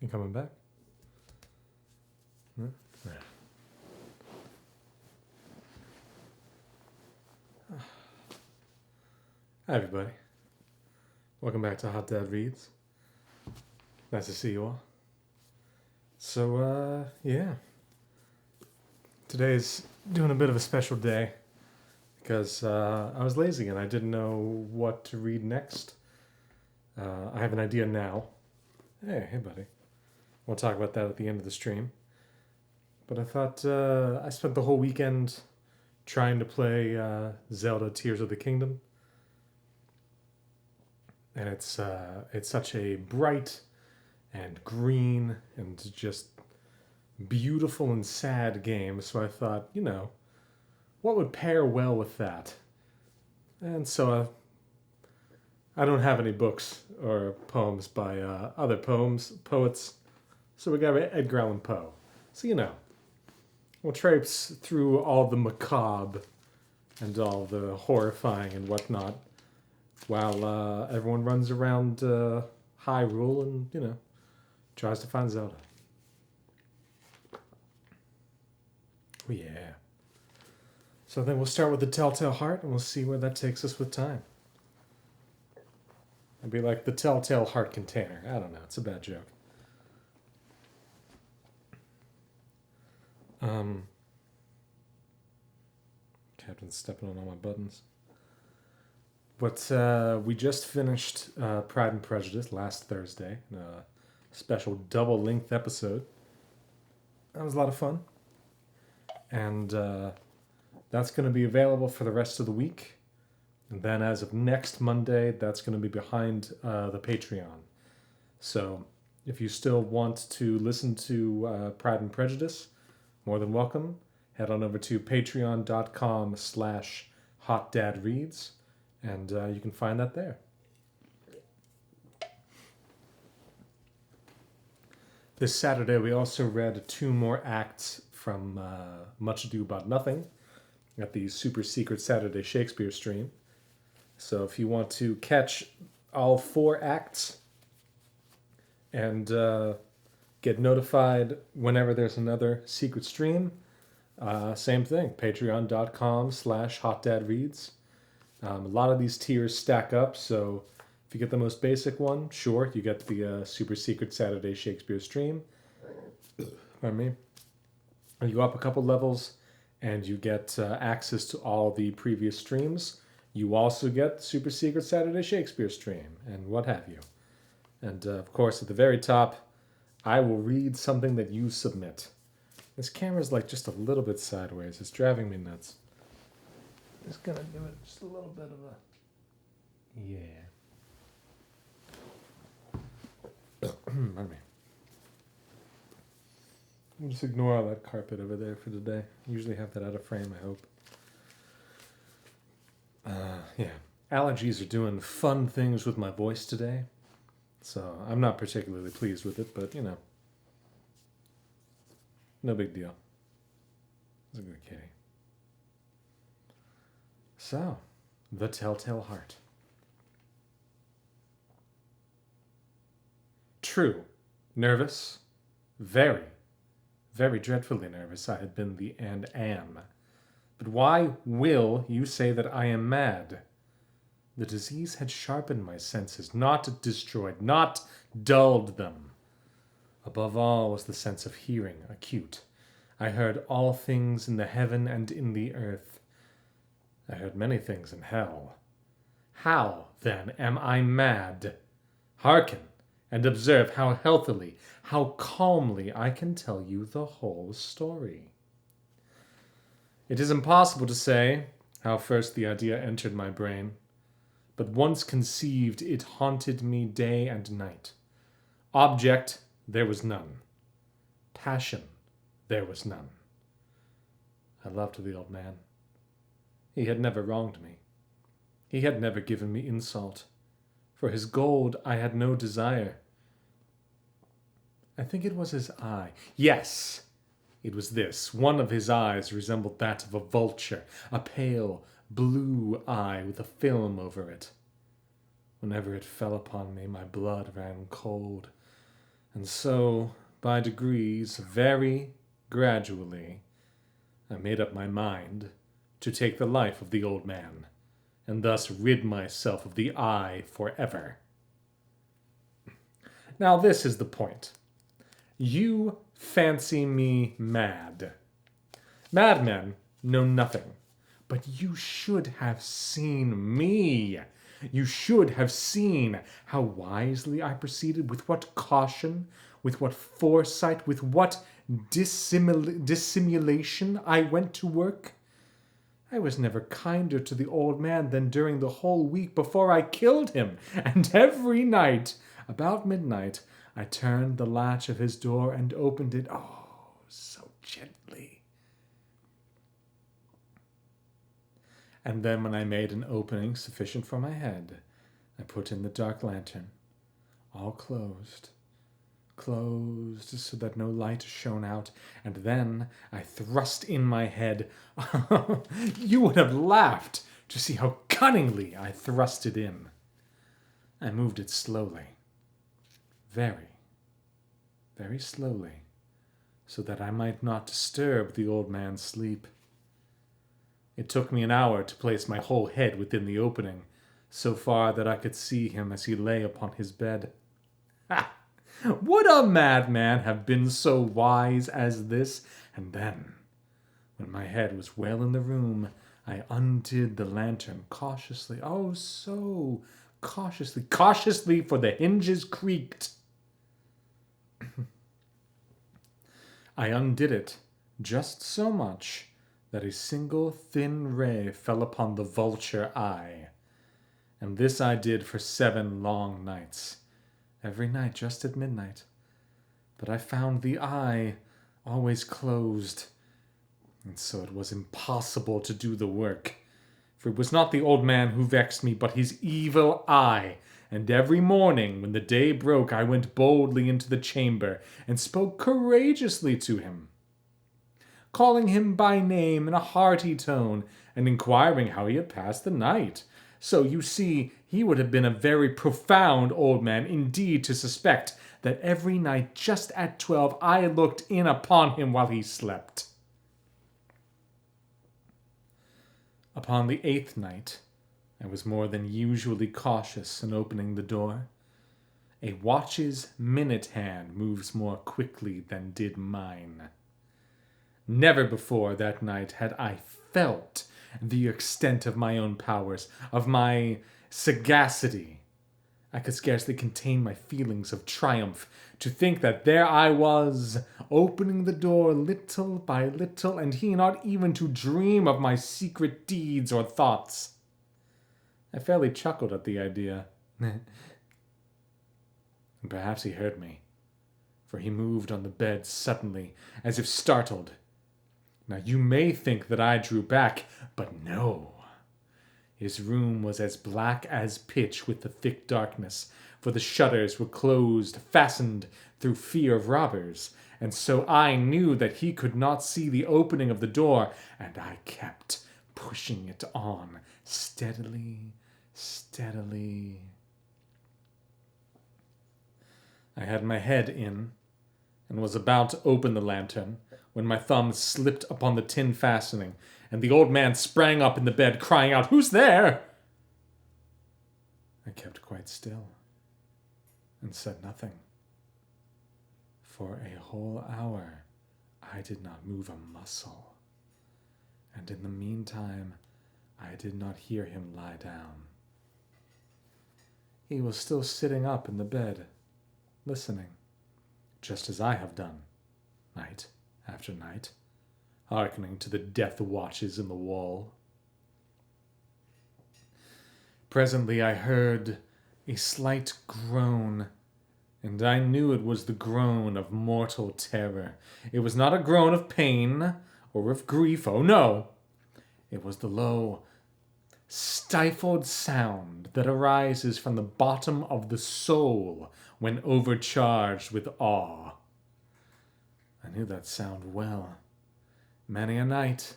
You coming back? No? Yeah. Hi, everybody. Welcome back to Hot Dad Reads. Nice to see you all. So, yeah. Today's doing a bit of a special day because I was lazy and I didn't know what to read next. I have an idea now. Hey, buddy. We'll talk about that at the end of the stream. But I thought I spent the whole weekend trying to play Zelda Tears of the Kingdom. And it's such a bright and green and just beautiful and sad game. So I thought, what would pair well with that? And so I don't have any books or poems by other poets. So we got Edgar Allan Poe. So, we'll traipse through all the macabre and all the horrifying and whatnot while everyone runs around Hyrule and, tries to find Zelda. Oh, yeah. So then we'll start with the Telltale Heart and we'll see where that takes us with time. It'd be like the Telltale Heart container. I don't know. It's a bad joke. Captain's stepping on all my buttons. But we just finished Pride and Prejudice last Thursday. A special double-length episode. That was a lot of fun. And that's going to be available for the rest of the week. And then as of next Monday, that's going to be behind the Patreon. So if you still want to listen to Pride and Prejudice, more than welcome. Head on over to patreon.com/hotdadreads, and you can find that there. This Saturday, we also read 2 more acts from Much Ado About Nothing at the Super Secret Saturday Shakespeare stream. So if you want to catch all 4 acts and get notified whenever there's another secret stream, same thing, patreon.com/hotdadreads. A lot of these tiers stack up, so if you get the most basic one, sure, you get the Super Secret Saturday Shakespeare stream. Pardon me. And you go up a couple levels, and you get access to all the previous streams. You also get the Super Secret Saturday Shakespeare stream, and what have you. And, of course, at the very top, I will read something that you submit. This camera's like just a little bit sideways. It's driving me nuts. I'm just gonna give it just a little bit of a... Yeah. Pardon me. We'll just ignore all that carpet over there for today. Usually have that out of frame, I hope. Yeah. Allergies are doing fun things with my voice today. So I'm not particularly pleased with it, but, no big deal. It's a good kitty. So, The Telltale Heart. True. Nervous. Very, very dreadfully nervous I had been and am. But why will you say that I am mad? The disease had sharpened my senses, not destroyed, not dulled them. Above all was the sense of hearing, acute. I heard all things in the heaven and in the earth. I heard many things in hell. How, then, am I mad? Hearken, and observe how healthily, how calmly I can tell you the whole story. It is impossible to say how first the idea entered my brain, but once conceived, it haunted me day and night. Object, there was none. Passion, there was none. I loved the old man. He had never wronged me. He had never given me insult. For his gold I had no desire. I think it was his eye. Yes, it was this. One of his eyes resembled that of a vulture, a pale blue eye with a film over it. Whenever it fell upon me, my blood ran cold. And so, by degrees, very gradually, I made up my mind to take the life of the old man, and thus rid myself of the eye forever. Now, this is the point. You fancy me mad. Madmen know nothing. But you should have seen me. You should have seen how wisely I proceeded, with what caution, with what foresight, with what dissimulation I went to work. I was never kinder to the old man than during the whole week before I killed him, and every night, about midnight, I turned the latch of his door and opened it, oh, so gently. And then when I made an opening sufficient for my head, I put in the dark lantern, all closed so that no light shone out, and then I thrust in my head. You would have laughed to see how cunningly I thrust it in. I moved it slowly, very, very slowly, so that I might not disturb the old man's sleep. It took me an hour to place my whole head within the opening, so far that I could see him as he lay upon his bed. Ha! Would a madman have been so wise as this? And then, when my head was well in the room, I undid the lantern cautiously, oh, so cautiously, for the hinges creaked. I undid it just so much that a single thin ray fell upon the vulture eye. And this I did for 7 long nights, every night just at midnight. But I found the eye always closed, and so it was impossible to do the work. For it was not the old man who vexed me, but his evil eye. And every morning, when the day broke, I went boldly into the chamber and spoke courageously to him, calling him by name in a hearty tone, and inquiring how he had passed the night. So, you see, he would have been a very profound old man indeed to suspect that every night just at 12 I looked in upon him while he slept. Upon the 8th night, I was more than usually cautious in opening the door. A watch's minute hand moves more quickly than did mine. Never before that night had I felt the extent of my own powers, of my sagacity. I could scarcely contain my feelings of triumph to think that there I was, opening the door little by little, and he not even to dream of my secret deeds or thoughts. I fairly chuckled at the idea. And perhaps he heard me, for he moved on the bed suddenly, as if startled. Now you may think that I drew back, but no. His room was as black as pitch with the thick darkness, for the shutters were closed, fastened through fear of robbers, and so I knew that he could not see the opening of the door, and I kept pushing it on, steadily. I had my head in, and was about to open the lantern, when my thumb slipped upon the tin fastening, and the old man sprang up in the bed, crying out, "Who's there?" I kept quite still, and said nothing. For a whole hour I did not move a muscle, and in the meantime I did not hear him lie down. He was still sitting up in the bed, listening, just as I have done, night after night, hearkening to the death watches in the wall. Presently I heard a slight groan, and I knew it was the groan of mortal terror. It was not a groan of pain or of grief, oh no! It was the low, stifled sound that arises from the bottom of the soul when overcharged with awe. I knew that sound well. Many a night,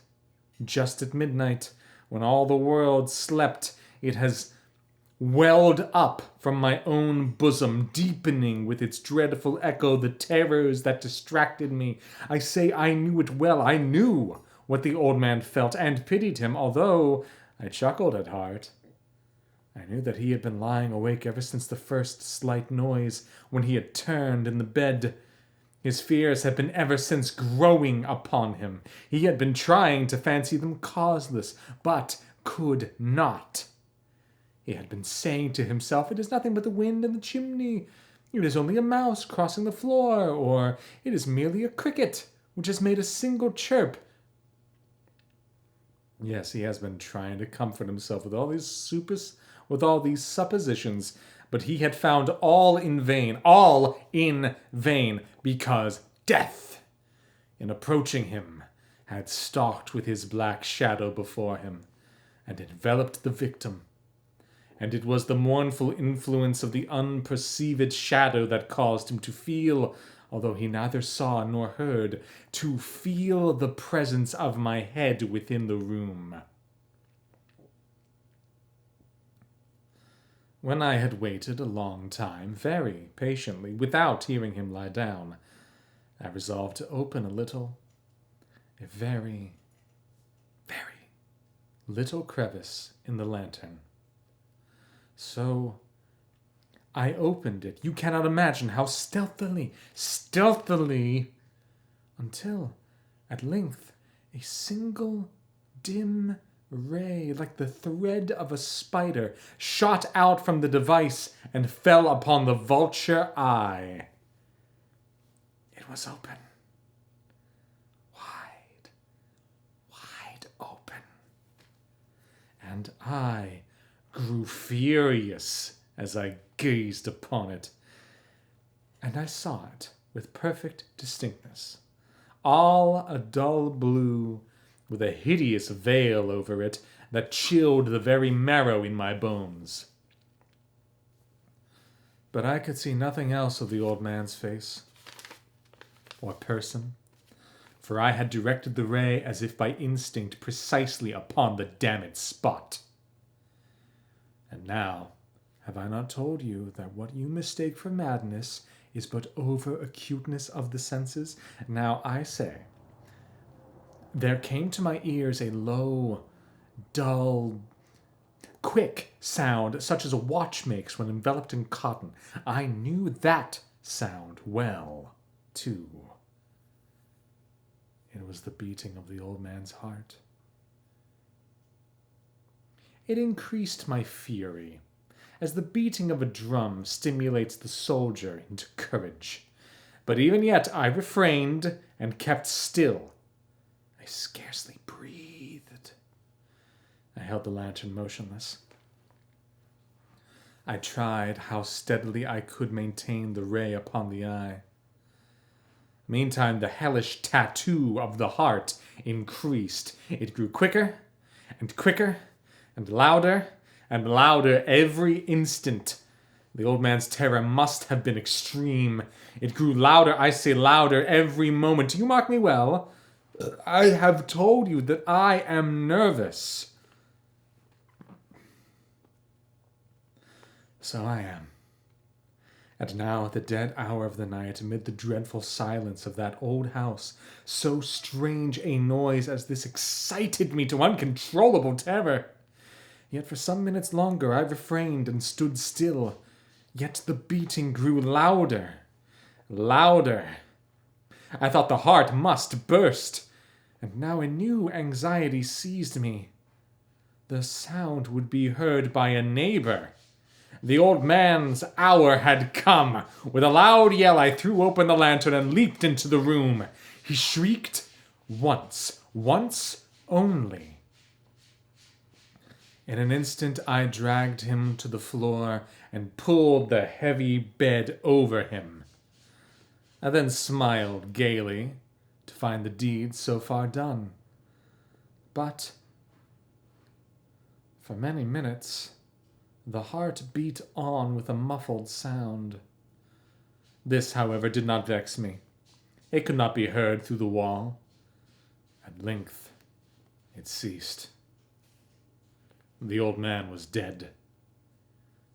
just at midnight, when all the world slept, it has welled up from my own bosom, deepening with its dreadful echo the terrors that distracted me. I say I knew it well. I knew what the old man felt and pitied him, although I chuckled at heart. I knew that he had been lying awake ever since the first slight noise when he had turned in the bed. His fears had been ever since growing upon him. He had been trying to fancy them causeless, but could not. He had been saying to himself, "It is nothing but the wind in the chimney. It is only a mouse crossing the floor, or it is merely a cricket which has made a single chirp." Yes, he has been trying to comfort himself with all these suppositions, but he had found all in vain, because death, in approaching him, had stalked with his black shadow before him, and enveloped the victim. And it was the mournful influence of the unperceived shadow that caused him to feel, although he neither saw nor heard, to feel the presence of my head within the room. When I had waited a long time, very patiently, without hearing him lie down, I resolved to open a very, very little crevice in the lantern. So I opened it. You cannot imagine how stealthily, until at length a single dim ray, like the thread of a spider, shot out from the device and fell upon the vulture eye. It was open. Wide open. And I grew furious as I gazed upon it. And I saw it with perfect distinctness, all a dull blue, with a hideous veil over it that chilled the very marrow in my bones. But I could see nothing else of the old man's face or person, for I had directed the ray as if by instinct precisely upon the damned spot. And now, have I not told you that what you mistake for madness is but over-acuteness of the senses? Now I say, there came to my ears a low, dull, quick sound, such as a watch makes when enveloped in cotton. I knew that sound well, too. It was the beating of the old man's heart. It increased my fury, as the beating of a drum stimulates the soldier into courage. But even yet I refrained and kept still. I scarcely breathed. I held the lantern motionless. I tried how steadily I could maintain the ray upon the eye. Meantime, the hellish tattoo of the heart increased. It grew quicker and quicker and louder every instant. The old man's terror must have been extreme. It grew louder, I say louder, every moment. Do you mark me well? I have told you that I am nervous. So I am. And now, at the dead hour of the night, amid the dreadful silence of that old house, so strange a noise as this excited me to uncontrollable terror. Yet for some minutes longer I refrained and stood still. Yet the beating grew louder. I thought the heart must burst. And now a new anxiety seized me. The sound would be heard by a neighbor. The old man's hour had come. With a loud yell, I threw open the lantern and leaped into the room. He shrieked once only. In an instant, I dragged him to the floor and pulled the heavy bed over him. I then smiled gaily to find the deed so far done. But for many minutes, the heart beat on with a muffled sound. This, however, did not vex me. It could not be heard through the wall. At length, it ceased. The old man was dead.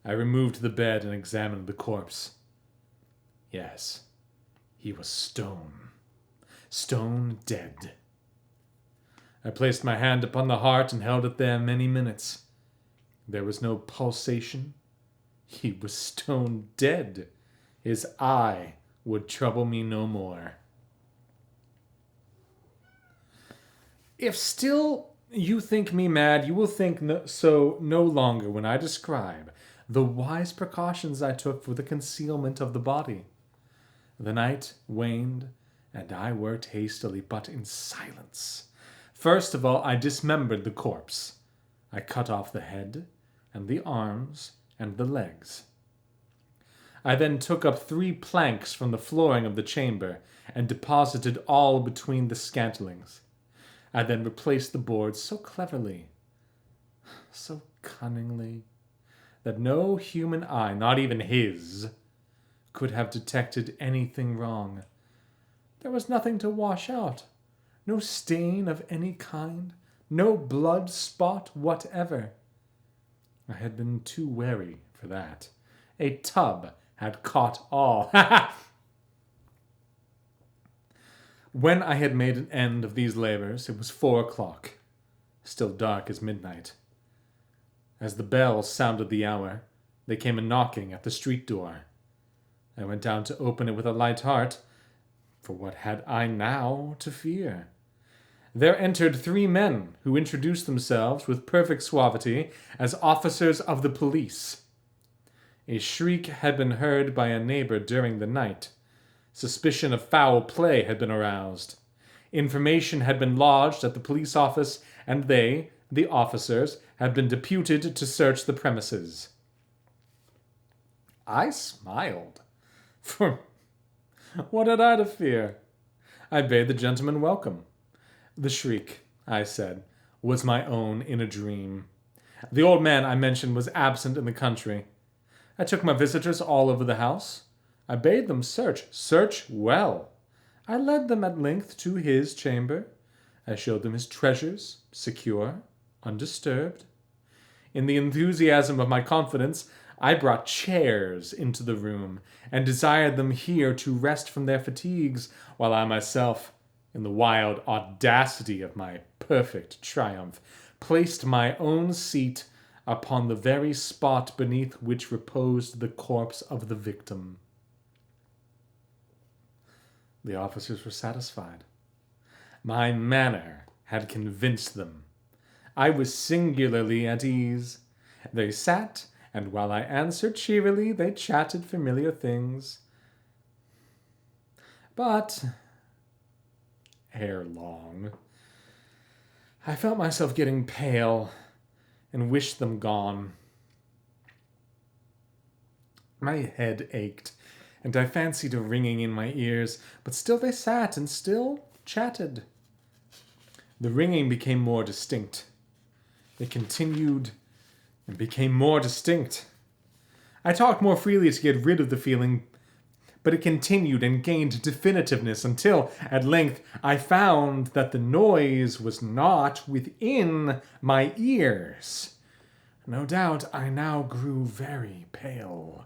I removed the bed and examined the corpse. Yes, he was stone. Stone dead. I placed my hand upon the heart and held it there many minutes. There was no pulsation. He was stone dead. His eye would trouble me no more. If still you think me mad, you will think so no longer when I describe the wise precautions I took for the concealment of the body. The night waned, and I worked hastily, but in silence. First of all, I dismembered the corpse. I cut off the head, and the arms, and the legs. I then took up 3 planks from the flooring of the chamber, and deposited all between the scantlings. I then replaced the boards so cleverly, so cunningly, that no human eye, not even his, could have detected anything wrong. There was nothing to wash out, no stain of any kind, no blood spot whatever. I had been too wary for that. A tub had caught all. When I had made an end of these labors, it was 4 o'clock, still dark as midnight. As the bell sounded the hour, there came a knocking at the street door. I went down to open it with a light heart, for what had I now to fear? There entered 3 men who introduced themselves with perfect suavity as officers of the police. A shriek had been heard by a neighbor during the night. Suspicion of foul play had been aroused. Information had been lodged at the police office, and they, the officers, had been deputed to search the premises. I smiled. For what had I to fear? I bade the gentleman welcome. The shriek, I said, was my own in a dream. The old man I mentioned was absent in the country. I took my visitors all over the house. I bade them search well. I led them at length to his chamber. I showed them his treasures, secure, undisturbed. In the enthusiasm of my confidence, I brought chairs into the room and desired them here to rest from their fatigues, while I myself, in the wild audacity of my perfect triumph, placed my own seat upon the very spot beneath which reposed the corpse of the victim. The officers were satisfied. My manner had convinced them. I was singularly at ease. They sat, and while I answered cheerily, they chatted familiar things. But, ere long, I felt myself getting pale and wished them gone. My head ached, and I fancied a ringing in my ears, but still they sat and still chatted. The ringing became more distinct. It continued and became more distinct. I talked more freely to get rid of the feeling, but it continued and gained definitiveness until, at length, I found that the noise was not within my ears. No doubt I now grew very pale,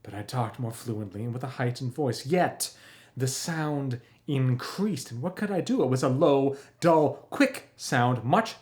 but I talked more fluently and with a heightened voice. Yet the sound increased, and what could I do? It was a low, dull, quick sound, much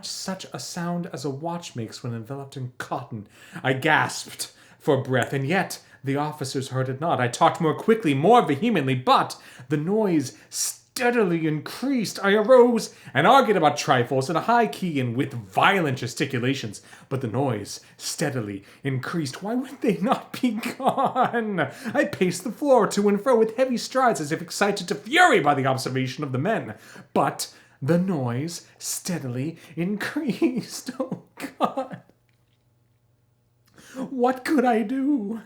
such a sound as a watch makes when enveloped in cotton. I gasped for breath, and yet the officers heard it not. I talked more quickly, more vehemently, but the noise steadily increased. I arose and argued about trifles in a high key and with violent gesticulations, but the noise steadily increased. Why would they not be gone? I paced the floor to and fro with heavy strides, as if excited to fury by the observation of the men, but the noise steadily increased. Oh, God. What could I do?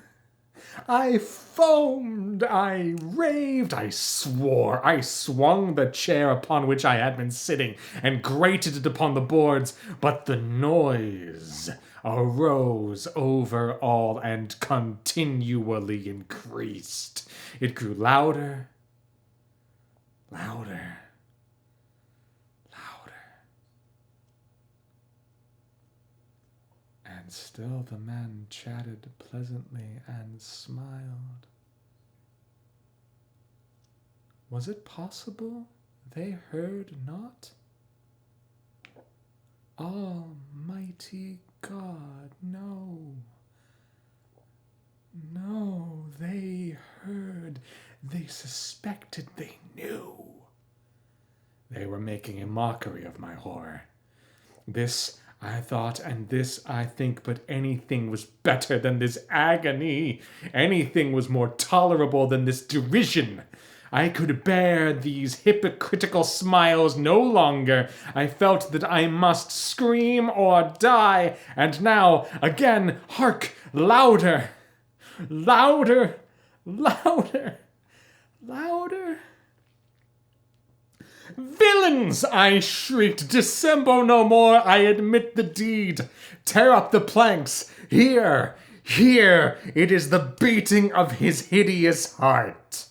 I foamed, I raved, I swore. I swung the chair upon which I had been sitting and grated it upon the boards, but the noise arose over all and continually increased. It grew louder, louder, And still the man chatted pleasantly and smiled. Was it possible they heard not? Almighty God, no. No, they heard. They suspected. They knew. They were making a mockery of my horror. This I thought, and this I think, but anything was better than this agony. Anything was more tolerable than this derision. I could bear these hypocritical smiles no longer. I felt that I must scream or die. And now, again, hark, louder, louder, louder, louder. Villains, I shrieked, dissemble no more, I admit the deed. Tear up the planks. Here, here, it is the beating of his hideous heart.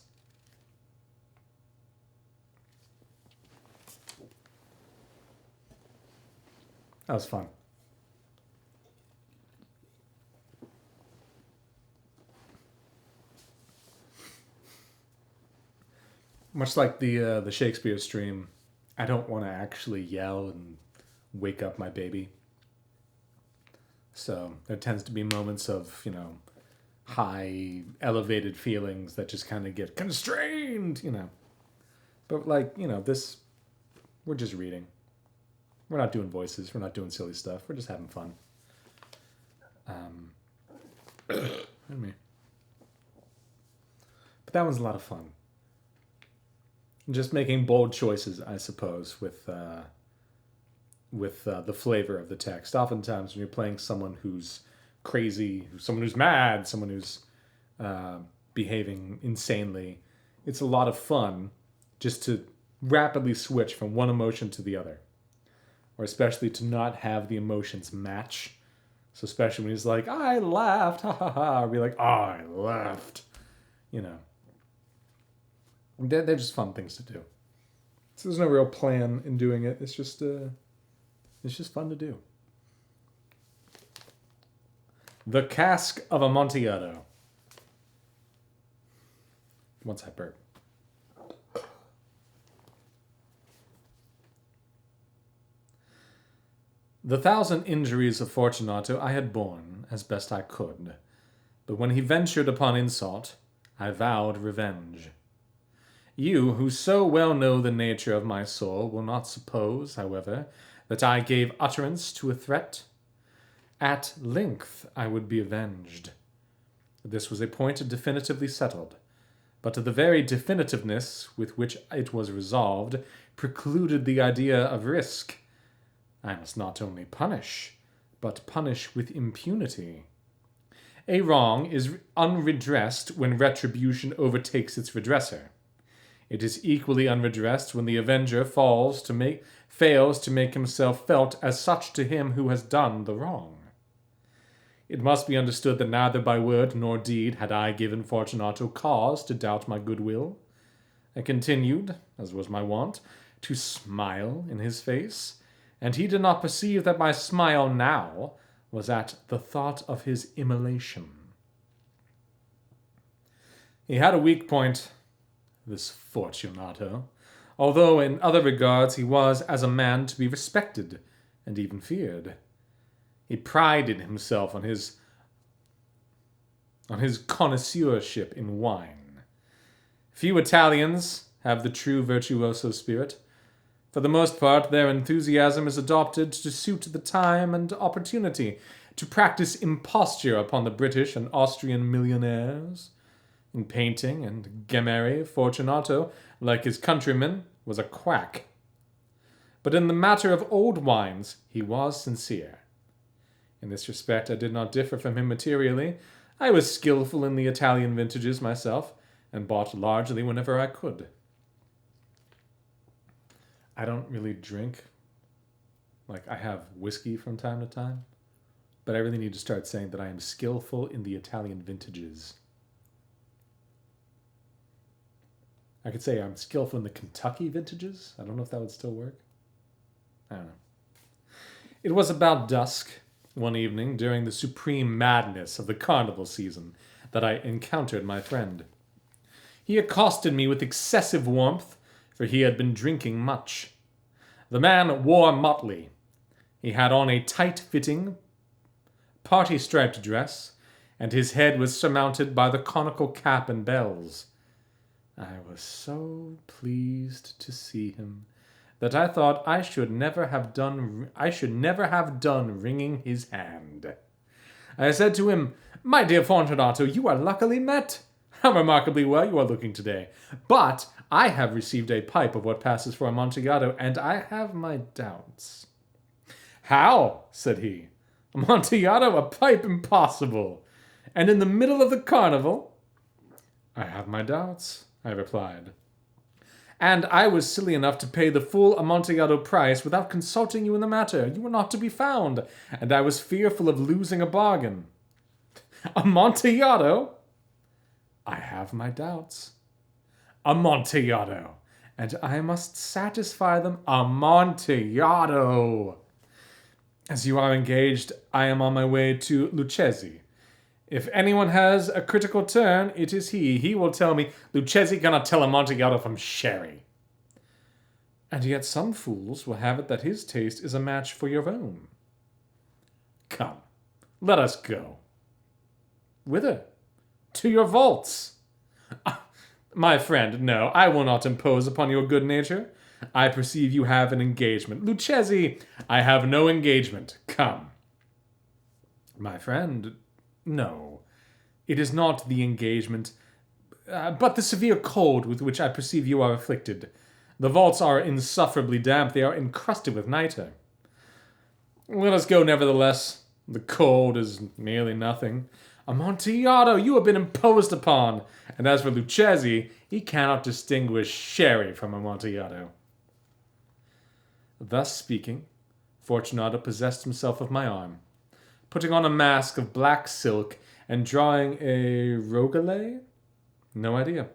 That was fun. Much like the Shakespeare stream, I don't want to actually yell and wake up my baby. So there tends to be moments of, high, elevated feelings that just kind of get constrained, But this, we're just reading. We're not doing voices. We're not doing silly stuff. We're just having fun. And me. But that one's a lot of fun. Just making bold choices, I suppose, with the flavor of the text. Oftentimes, when you're playing someone who's crazy, someone who's mad, someone who's behaving insanely, it's a lot of fun just to rapidly switch from one emotion to the other. Or especially to not have the emotions match. So especially when he's like, I laughed, ha ha ha, or be like, oh, I laughed. They're just fun things to do. So there's no real plan in doing it. It's just fun to do. The Cask of Amontillado. Once I burp. The 1,000 injuries of Fortunato I had borne as best I could, but when he ventured upon insult, I vowed revenge. You, who so well know the nature of my soul, will not suppose, however, that I gave utterance to a threat. At length I would be avenged. This was a point definitively settled, but the very definitiveness with which it was resolved precluded the idea of risk. I must not only punish, but punish with impunity. A wrong is unredressed when retribution overtakes its redresser. It is equally unredressed when the avenger fails to make himself felt as such to him who has done the wrong. It must be understood that neither by word nor deed had I given Fortunato cause to doubt my goodwill. I continued, as was my wont, to smile in his face, and he did not perceive that my smile now was at the thought of his immolation. He had a weak point, this Fortunato, although in other regards he was as a man to be respected and even feared. He prided himself on his connoisseurship in wine. Few Italians have the true virtuoso spirit. For the most part, their enthusiasm is adopted to suit the time and opportunity, to practice imposture upon the British and Austrian millionaires. In painting and gemmary, Fortunato, like his countrymen, was a quack. But in the matter of old wines, he was sincere. In this respect, I did not differ from him materially. I was skillful in the Italian vintages myself, and bought largely whenever I could. I don't really drink. I have whiskey from time to time, but I really need to start saying that I am skillful in the Italian vintages. I could say I'm skillful in the Kentucky vintages. I don't know if that would still work. I don't know. It was about dusk, one evening during the supreme madness of the carnival season that I encountered my friend. He accosted me with excessive warmth, for he had been drinking much. The man wore motley. He had on a tight-fitting, party-striped dress, and his head was surmounted by the conical cap and bells. I was so pleased to see him that I thought I should never have done wringing his hand. I said to him, "My dear Fortunato, you are luckily met. How remarkably well you are looking today. But I have received a pipe of what passes for Amontillado, and I have my doubts." "How?" said he. "Amontillado, a pipe? Impossible! And in the middle of the carnival?" "I have my doubts," I replied. "And I was silly enough to pay the full Amontillado price without consulting you in the matter. You were not to be found, and I was fearful of losing a bargain." "Amontillado?" "I have my doubts." "Amontillado, and I must satisfy them." "Amontillado." "As you are engaged, I am on my way to Lucchesi. If anyone has a critical turn, it is he. He will tell me, 'Lucchesi cannot tell Amontillado from sherry.'" "And yet some fools will have it that his taste is a match for your own." "Come, let us go." "Whither?" "To your vaults." "My friend, no, I will not impose upon your good nature. I perceive you have an engagement." "Lucchesi, I have no engagement. Come." "My friend, no. It is not the engagement, but the severe cold with which I perceive you are afflicted. The vaults are insufferably damp. They are encrusted with nitre." "Let us go, nevertheless. The cold is merely nothing." "Amontillado, you have been imposed upon. And as for Lucchesi, he cannot distinguish sherry from Amontillado." Thus speaking, Fortunato possessed himself of my arm, putting on a mask of black silk and drawing a rogalé? No idea.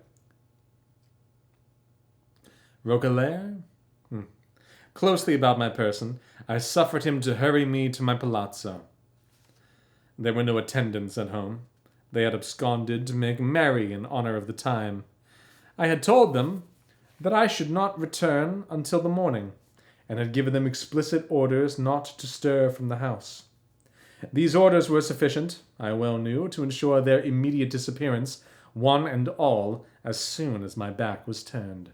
Rogalère? Closely about my person, I suffered him to hurry me to my palazzo. There were no attendants at home. They had absconded to make merry in honor of the time. I had told them that I should not return until the morning, and had given them explicit orders not to stir from the house. These orders were sufficient, I well knew, to ensure their immediate disappearance, one and all, as soon as my back was turned.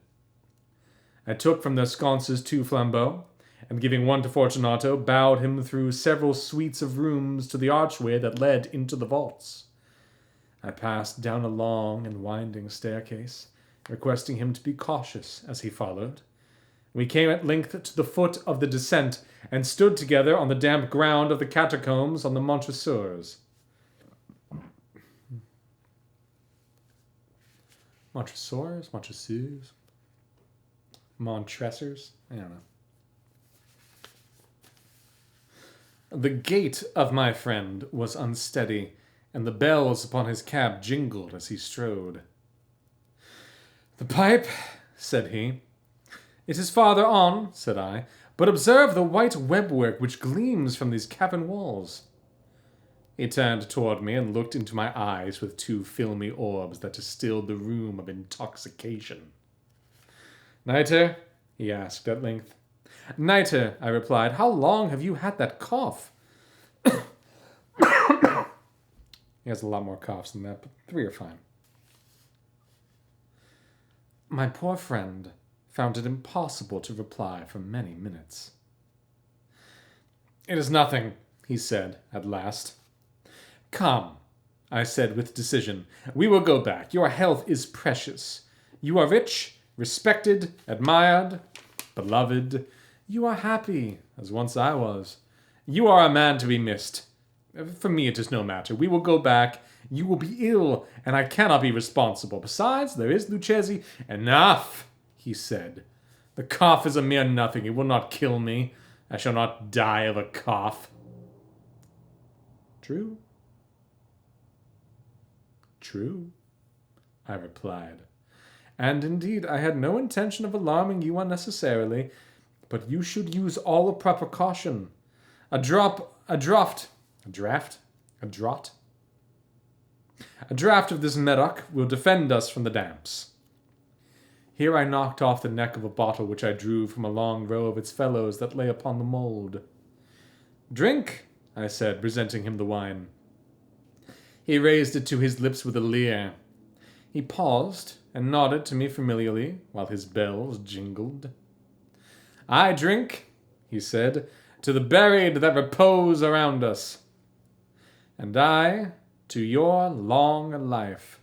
I took from their sconces 2 flambeaux, and giving one to Fortunato, bowed him through several suites of rooms to the archway that led into the vaults. I passed down a long and winding staircase, requesting him to be cautious as he followed. We came at length to the foot of the descent, and stood together on the damp ground of the catacombs on the Montresors. Montresors? Montresors? Montresors? I don't know. The gait of my friend was unsteady, and the bells upon his cap jingled as he strode. "The pipe," said he. "It is farther on," said I, "but observe the white webwork which gleams from these cavern walls." He turned toward me and looked into my eyes with 2 filmy orbs that distilled the rheum of intoxication. "Nitre?" he asked at length. "Nitre," I replied. "How long have you had that cough?" He has a lot more coughs than that, but 3 are fine. My poor friend found it impossible to reply for many minutes. "It is nothing," he said at last. "Come," I said with decision. "We will go back. Your health is precious. You are rich, respected, admired, beloved. You are happy, as once I was. You are a man to be missed. For me it is no matter. We will go back. You will be ill, and I cannot be responsible. Besides, there is Lucchesi." "Enough," he said. "The cough is a mere nothing. It will not kill me. I shall not die of a cough." "True." "True," I replied. "And indeed I had no intention of alarming you unnecessarily, but you should use all the proper caution. A draught A draft? A draught? A draught of this medoc will defend us from the damps. Here I knocked off the neck of a bottle which I drew from a long row of its fellows that lay upon the mould. Drink, I said, presenting him the wine. He raised it to his lips with a leer. He paused and nodded to me familiarly while his bells jingled. I drink, he said, to the buried that repose around us. And I to your long life.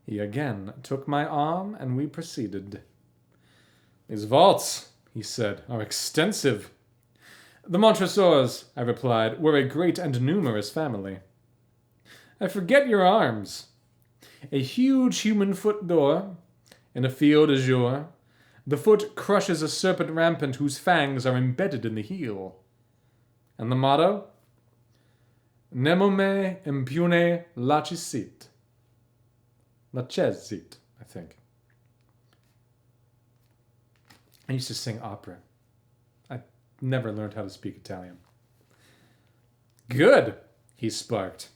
He again took my arm, and we proceeded. These vaults, he said, are extensive. The Montresors, I replied, were a great and numerous family. I forget your arms. A huge human foot door, in a field azure. The foot crushes a serpent rampant whose fangs are embedded in the heel. And the motto? Nemo me impune lacessit. Lacessit, I think. I used to sing opera. I never learned how to speak Italian. Good, he sparked.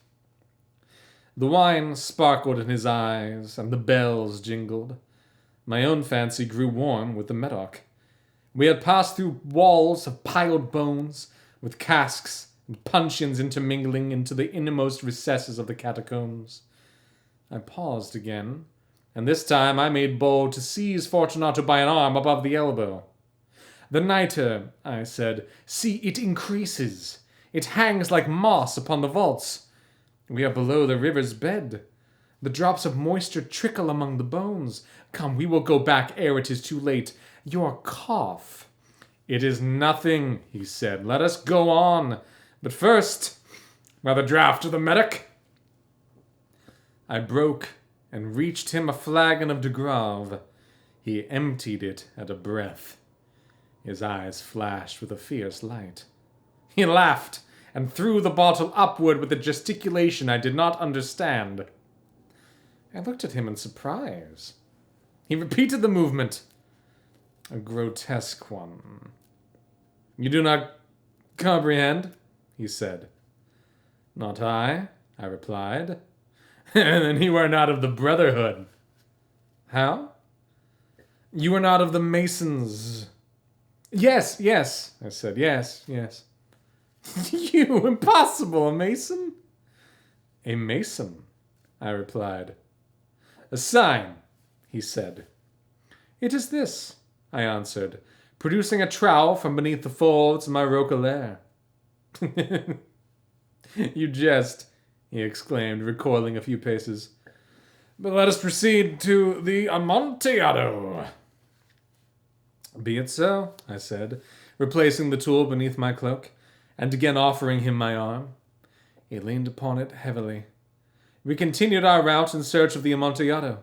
The wine sparkled in his eyes, and the bells jingled. My own fancy grew warm with the medoc. We had passed through walls of piled bones, with casks and puncheons intermingling into the innermost recesses of the catacombs. I paused again, and this time I made bold to seize Fortunato by an arm above the elbow. The nitre, I said, see, it increases. It hangs like moss upon the vaults. We are below the river's bed. The drops of moisture trickle among the bones. Come, we will go back ere it is too late. Your cough. It is nothing, he said. Let us go on. But first, by the draught of the medic. I broke and reached him a flagon of de Grave. He emptied it at a breath. His eyes flashed with a fierce light. He laughed and threw the bottle upward with a gesticulation I did not understand. I looked at him in surprise. He repeated the movement. A grotesque one. You do not comprehend? He said. Not I replied. And then you are not of the Brotherhood. How? You are not of the Masons. Yes, I said. Yes. You, impossible, a Mason? A Mason, I replied. A sign, he said. It is this, I answered, producing a trowel from beneath the folds of my roquelaire. You jest, he exclaimed, recoiling a few paces. But let us proceed to the Amontillado. Be it so, I said, replacing the tool beneath my cloak, and again offering him my arm. He leaned upon it heavily. We continued our route in search of the Amontillado.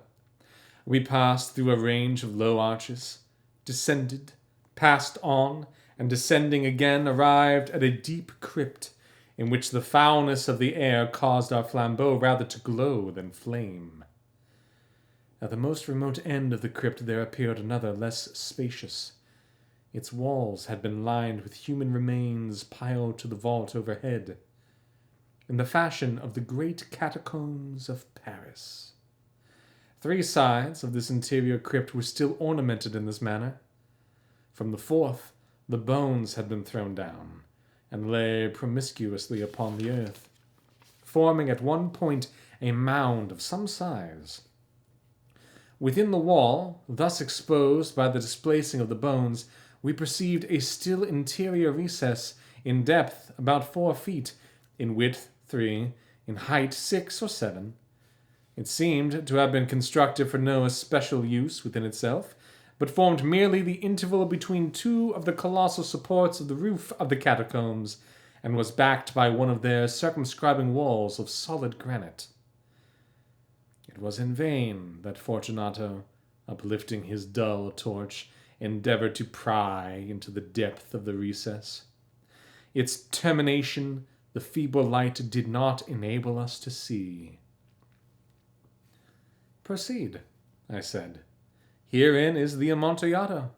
We passed through a range of low arches, descended, passed on, and descending again arrived at a deep crypt in which the foulness of the air caused our flambeaux rather to glow than flame. At the most remote end of the crypt there appeared another, less spacious. Its walls had been lined with human remains piled to the vault overhead, in the fashion of the great catacombs of Paris. 3 sides of this interior crypt were still ornamented in this manner. From the 4th, the bones had been thrown down, and lay promiscuously upon the earth, forming at one point a mound of some size. Within the wall, thus exposed by the displacing of the bones, we perceived a still interior recess in depth about 4 feet, in width 3, in height 6 or 7. It seemed to have been constructed for no especial use within itself, but formed merely the interval between 2 of the colossal supports of the roof of the catacombs, and was backed by one of their circumscribing walls of solid granite. It was in vain that Fortunato, uplifting his dull torch, endeavored to pry into the depth of the recess. Its termination the feeble light did not enable us to see. Proceed, I said. Herein is the Amontillado.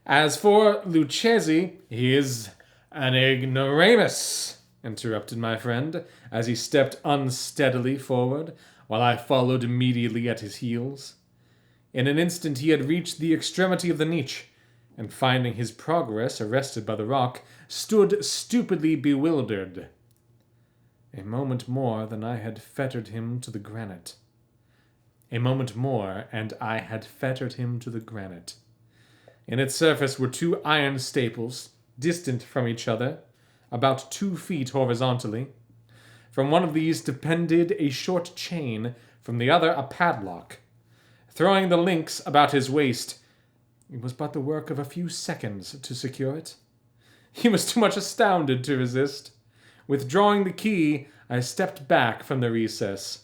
As for Lucchesi, he is an ignoramus. interrupted my friend, as he stepped unsteadily forward, while I followed immediately at his heels. In an instant he had reached the extremity of the niche, and finding his progress arrested by the rock, stood stupidly bewildered. A moment more, and I had fettered him to the granite. In its surface were 2 iron staples, distant from each other, about 2 feet horizontally. From one of these depended a short chain, from the other a padlock. Throwing the links about his waist, it was but the work of a few seconds to secure it. He was too much astounded to resist. Withdrawing the key, I stepped back from the recess.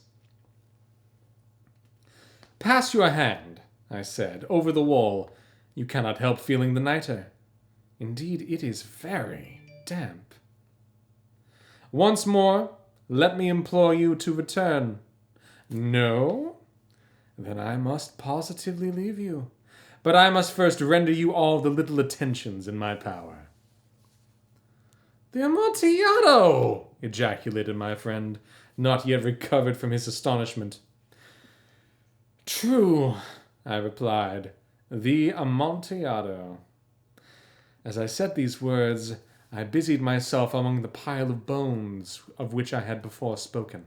"Pass your hand," I said, "over the wall. You cannot help feeling the nitre. Indeed, it is very damp. Once more, let me implore you to return. No? Then I must positively leave you. But I must first render you all the little attentions in my power." "The Amontillado!" ejaculated my friend, not yet recovered from his astonishment. "True," I replied, "the Amontillado." As I said these words, I busied myself among the pile of bones of which I had before spoken.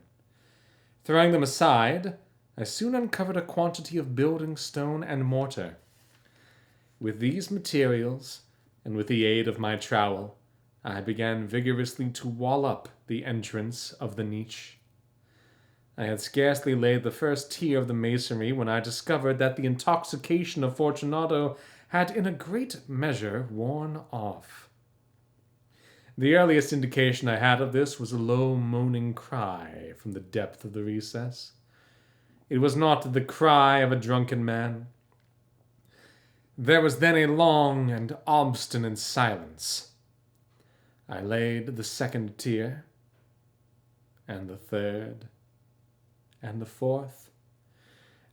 Throwing them aside, I soon uncovered a quantity of building stone and mortar. With these materials, and with the aid of my trowel, I began vigorously to wall up the entrance of the niche. I had scarcely laid the first tier of the masonry when I discovered that the intoxication of Fortunato had in a great measure worn off. The earliest indication I had of this was a low moaning cry from the depth of the recess. It was not the cry of a drunken man. There was then a long and obstinate silence. I laid the second tier, and the third, and the fourth,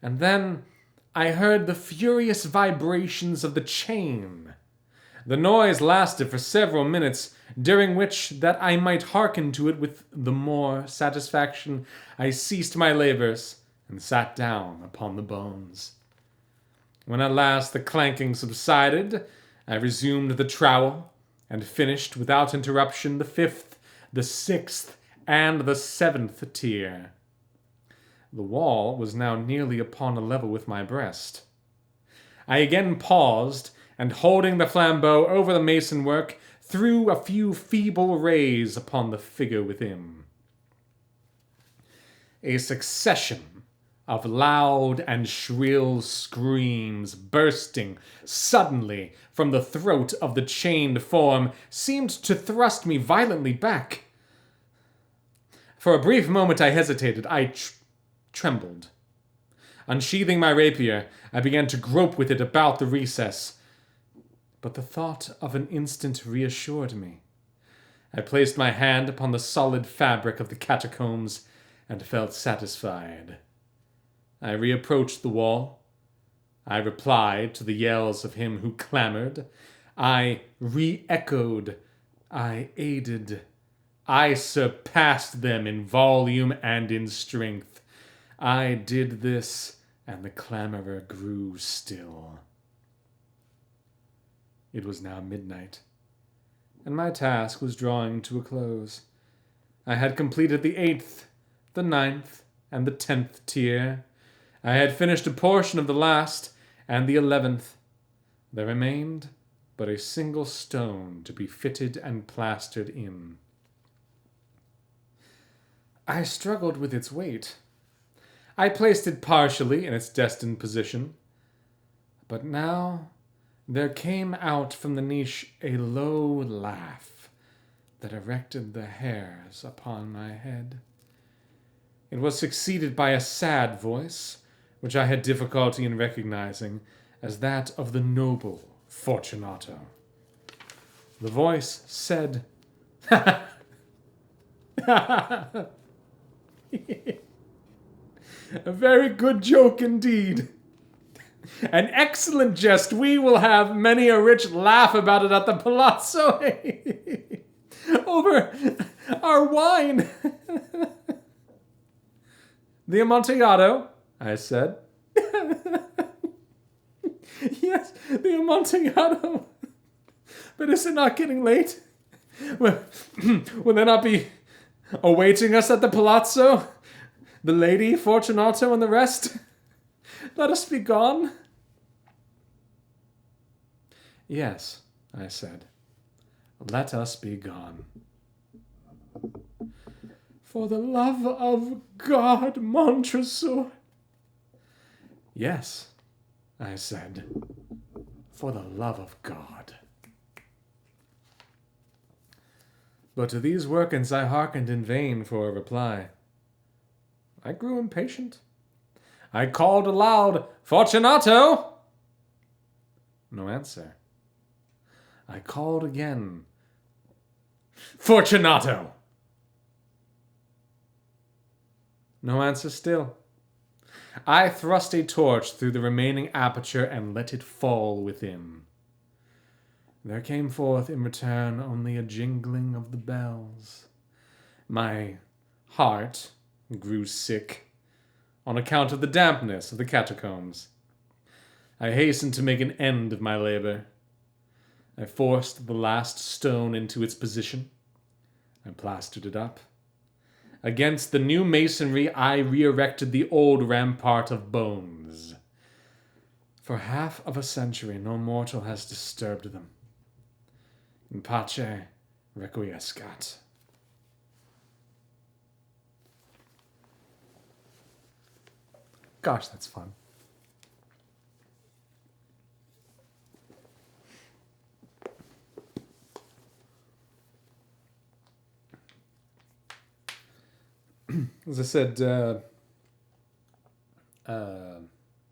and then I heard the furious vibrations of the chain. The noise lasted for several minutes, during which, that I might hearken to it with the more satisfaction, I ceased my labors and sat down upon the bones. When at last the clanking subsided, I resumed the trowel, and finished without interruption the 5th, the 6th, and the 7th tier. The wall was now nearly upon a level with my breast. I again paused, and holding the flambeau over the mason work, threw a few feeble rays upon the figure within. A succession of loud and shrill screams bursting suddenly from the throat of the chained form seemed to thrust me violently back. For a brief moment I hesitated. I trembled. Unsheathing my rapier, I began to grope with it about the recess. But the thought of an instant reassured me. I placed my hand upon the solid fabric of the catacombs and felt satisfied. I reapproached the wall. I replied to the yells of him who clamored. I re-echoed. I aided. I surpassed them in volume and in strength. I did this, and the clamorer grew still. It was now midnight, and my task was drawing to a close. I had completed the 8th, the 9th, and the 10th tier. I had finished a portion of the last, and the 11th. There remained but a single stone to be fitted and plastered in. I struggled with its weight. I placed it partially in its destined position. But now there came out from the niche a low laugh that erected the hairs upon my head. It was succeeded by a sad voice, which I had difficulty in recognizing as that of the noble Fortunato. The voice said, "A very good joke indeed. An excellent jest. We will have many a rich laugh about it at the Palazzo. Our wine! The Amontillado, I said. Yes, the Amontillado. But is it not getting late? Will they not be awaiting us at the palazzo? The lady, Fortunato, and the rest? Let us be gone. Yes, I said. Let us be gone. For the love of God, Montresor. Yes, I said. For the love of God. But to these workings I hearkened in vain for a reply. I grew impatient. I called aloud, Fortunato! No answer. I called again, Fortunato! No answer still. I thrust a torch through the remaining aperture and let it fall within. There came forth in return only a jingling of the bells. My heart grew sick on account of the dampness of the catacombs. I hastened to make an end of my labor. I forced the last stone into its position. I plastered it up. Against the new masonry, I re-erected the old rampart of bones. For half of a century, no mortal has disturbed them. In pace requiescat. Gosh, that's fun. As I said, what are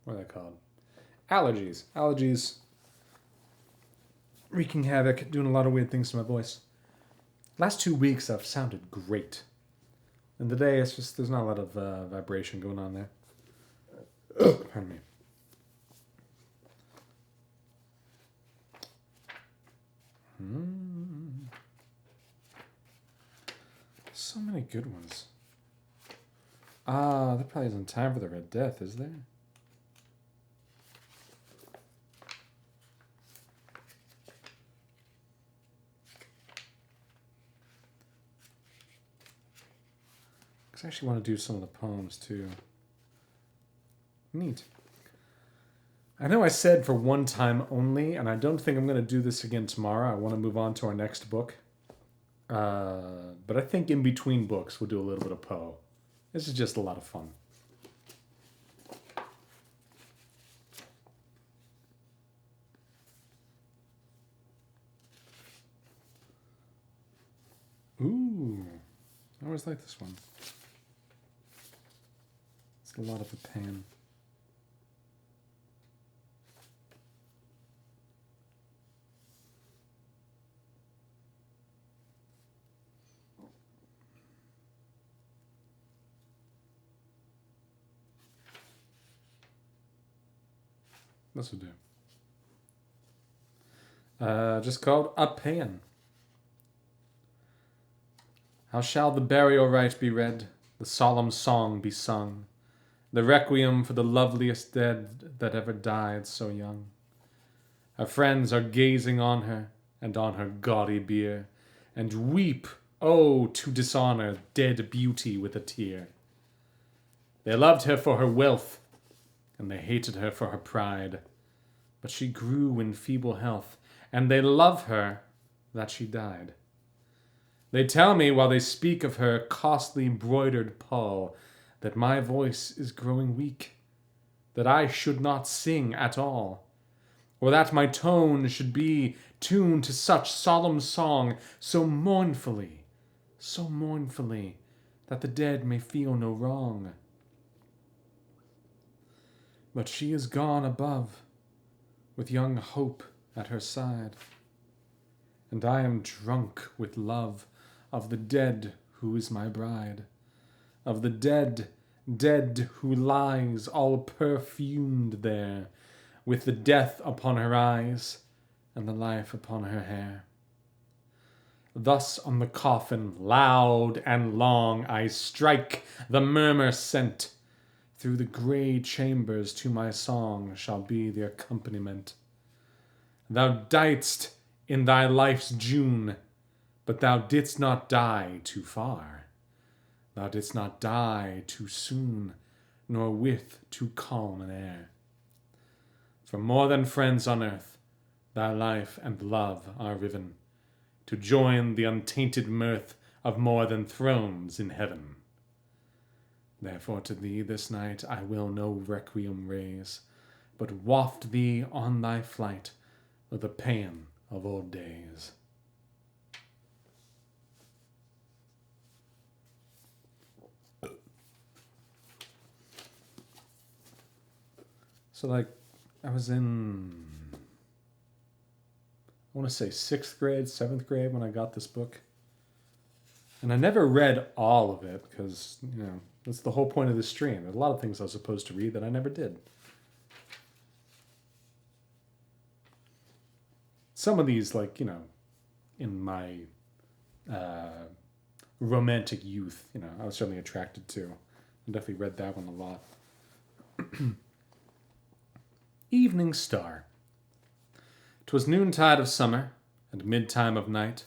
they called? Allergies. Allergies wreaking havoc, doing a lot of weird things to my voice. Last 2 weeks I've sounded great. And today it's just, there's not a lot of vibration going on there. Pardon me. So many good ones. There probably isn't time for the Red Death, is there? Because I actually want to do some of the poems, too. Neat. I know I said for one time only, and I don't think I'm going to do this again tomorrow. I want to move on to our next book. But I think in between books we'll do a little bit of Poe. This is just a lot of fun. Ooh, I always like this one. It's a lot of the Paean. This will do. Just called A Paean. How shall the burial rite be read, the solemn song be sung, the requiem for the loveliest dead that ever died so young? Her friends are gazing on her, and on her gaudy bier, and weep, oh, to dishonor dead beauty with a tear. They loved her for her wealth, and they hated her for her pride. But she grew in feeble health, and they love her that she died. They tell me while they speak of her costly broidered pall that my voice is growing weak, that I should not sing at all, or that my tone should be tuned to such solemn song so mournfully, that the dead may feel no wrong. But she is gone above, with young hope at her side, and I am drunk with love of the dead who is my bride, of the dead who lies all perfumed there, with the death upon her eyes and the life upon her hair. Thus on the coffin, loud and long, I strike, the murmur sent through the grey chambers to my song shall be the accompaniment. Thou diedst in thy life's June, but thou didst not die too far. Thou didst not die too soon, nor with too calm an air. For more than friends on earth, thy life and love are riven, to join the untainted mirth of more than thrones in heaven. Therefore to thee this night I will no requiem raise, but waft thee on thy flight with the paean of old days. So, like, I was in, I want to say 6th grade, 7th grade when I got this book. And I never read all of it because, that's the whole point of this stream. There's a lot of things I was supposed to read that I never did. Some of these, like, in my romantic youth, I was certainly attracted to. I definitely read that one a lot. Evening Star. 'Twas noontide of summer, and midtime of night,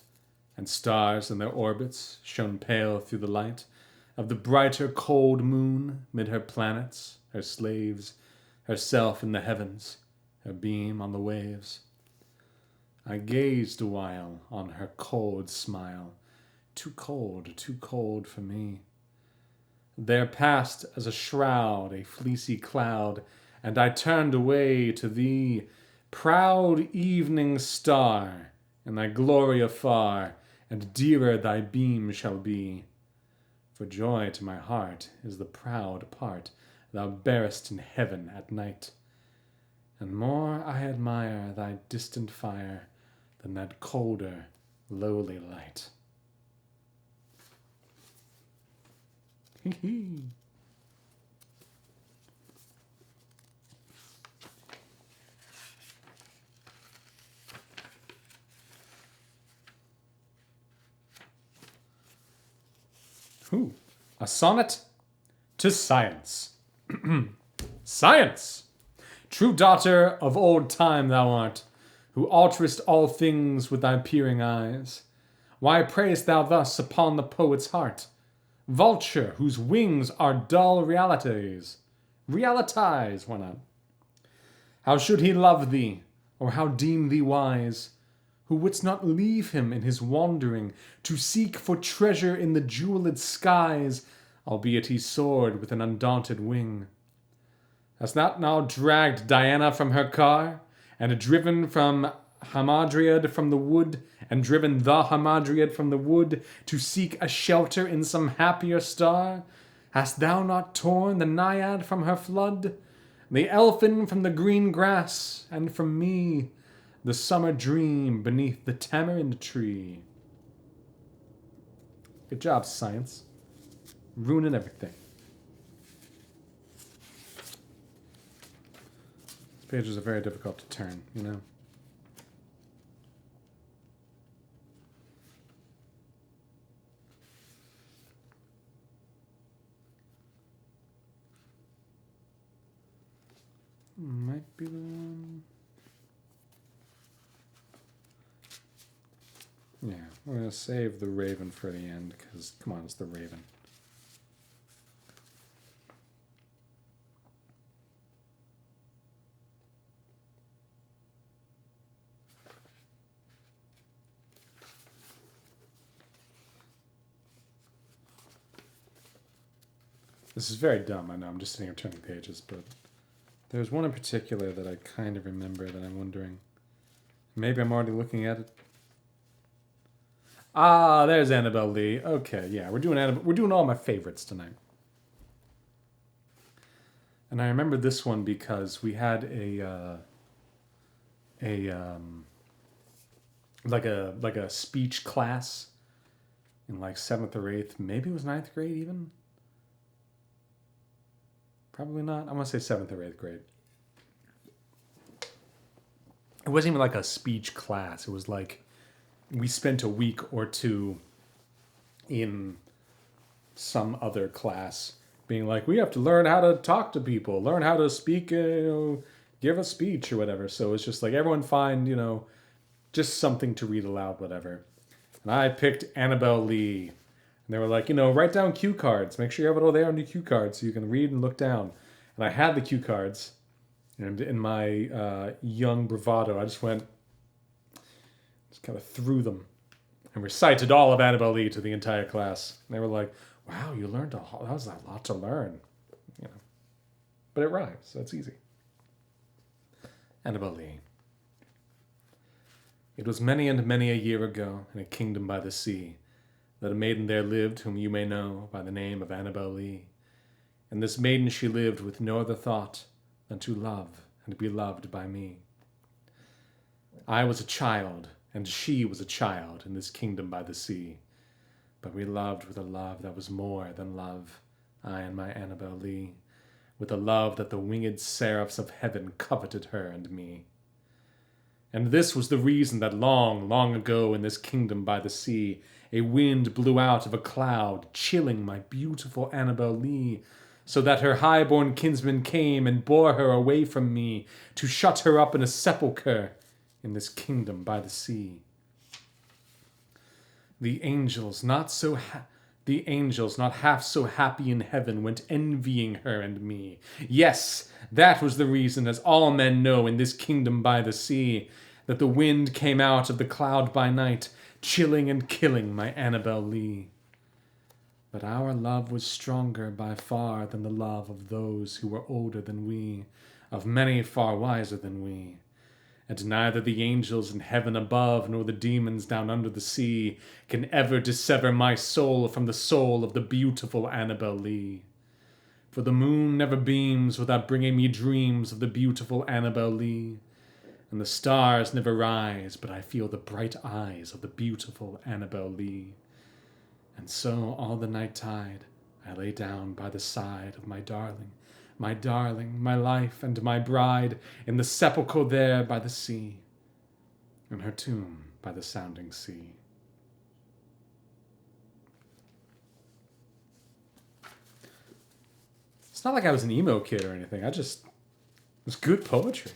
and stars in their orbits shone pale through the light of the brighter cold moon mid her planets, her slaves, herself in the heavens, her beam on the waves. I gazed awhile on her cold smile, too cold for me. There passed as a shroud a fleecy cloud, and I turned away to thee, proud evening star, in thy glory afar, and dearer thy beam shall be. For joy to my heart is the proud part thou bearest in heaven at night, and more I admire thy distant fire than that colder, lowly light. Hee. Ooh, a sonnet to Science. Science! True daughter of old time thou art, who alterest all things with thy peering eyes. Why preyest thou thus upon the poet's heart? Vulture, whose wings are dull realities. Realitize, why not? How should he love thee, or how deem thee wise, who wouldst not leave him in his wandering, to seek for treasure in the jeweled skies, albeit he soared with an undaunted wing? Hast thou now dragged Diana from her car, and driven from Hamadryad from the wood, and driven the Hamadryad from the wood, to seek a shelter in some happier star? Hast thou not torn the Naiad from her flood, the elfin from the green grass, and from me the summer dream beneath the tamarind tree? Good job, Science. Ruining everything. These pages are very difficult to turn, Might be the one. Yeah, we're going to save the Raven for the end, because, come on, it's the Raven. This is very dumb, I know, I'm just sitting here turning pages, but there's one in particular that I kind of remember that I'm wondering. Maybe I'm already looking at it. Ah, there's Annabel Lee. Okay, yeah, we're doing Annabel. We're doing all my favorites tonight. And I remember this one because we had like a speech class in like 7th or 8th. Maybe it was 9th grade even. Probably not. I want to say 7th or 8th grade. It wasn't even like a speech class. It was like we spent a week or two in some other class being like, we have to learn how to talk to people, learn how to speak, give a speech or whatever. So it's just like, everyone find, just something to read aloud, whatever. And I picked Annabel Lee. And they were like, write down cue cards. Make sure you have it all there on your cue cards so you can read and look down. And I had the cue cards. And in my young bravado, I just kind of threw them and recited all of Annabel Lee to the entire class. And they were like, wow, you learned that was a lot to learn. But it rhymes, so it's easy. Annabel Lee. It was many and many a year ago, in a kingdom by the sea, that a maiden there lived whom you may know by the name of Annabel Lee. And this maiden she lived with no other thought than to love and be loved by me. I was a child, and she was a child in this kingdom by the sea. But we loved with a love that was more than love, I and my Annabel Lee, with a love that the winged seraphs of heaven coveted her and me. And this was the reason that long, long ago in this kingdom by the sea, a wind blew out of a cloud, chilling my beautiful Annabel Lee, so that her high-born kinsman came and bore her away from me to shut her up in a sepulchre in this kingdom by the sea. The angels, not half so happy in heaven, went envying her and me. Yes, that was the reason, as all men know in this kingdom by the sea, that the wind came out of the cloud by night, chilling and killing my Annabel Lee. But our love was stronger by far than the love of those who were older than we, of many far wiser than we. And neither the angels in heaven above nor the demons down under the sea can ever dissever my soul from the soul of the beautiful Annabel Lee. For the moon never beams without bringing me dreams of the beautiful Annabel Lee, and the stars never rise but I feel the bright eyes of the beautiful Annabel Lee. And so all the night tide I lay down by the side of my darling, my life and my bride, in the sepulchre there by the sea, in her tomb by the sounding sea. It's not like I was an emo kid or anything. It was good poetry,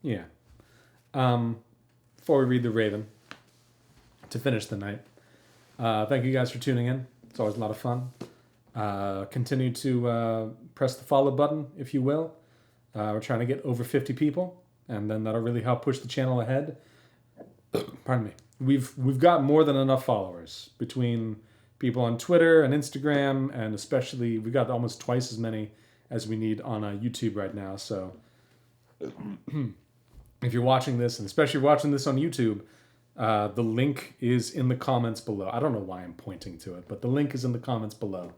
Yeah. Before we read The Raven, to finish the night, thank you guys for tuning in. It's always a lot of fun. Continue to press the follow button, if you will. We're trying to get over 50 people, and then that'll really help push the channel ahead. Pardon me. We've got more than enough followers between people on Twitter and Instagram, and especially we've got almost twice as many as we need on YouTube right now. So if you're watching this, and especially watching this on YouTube, the link is in the comments below. I don't know why I'm pointing to it, but the link is in the comments below.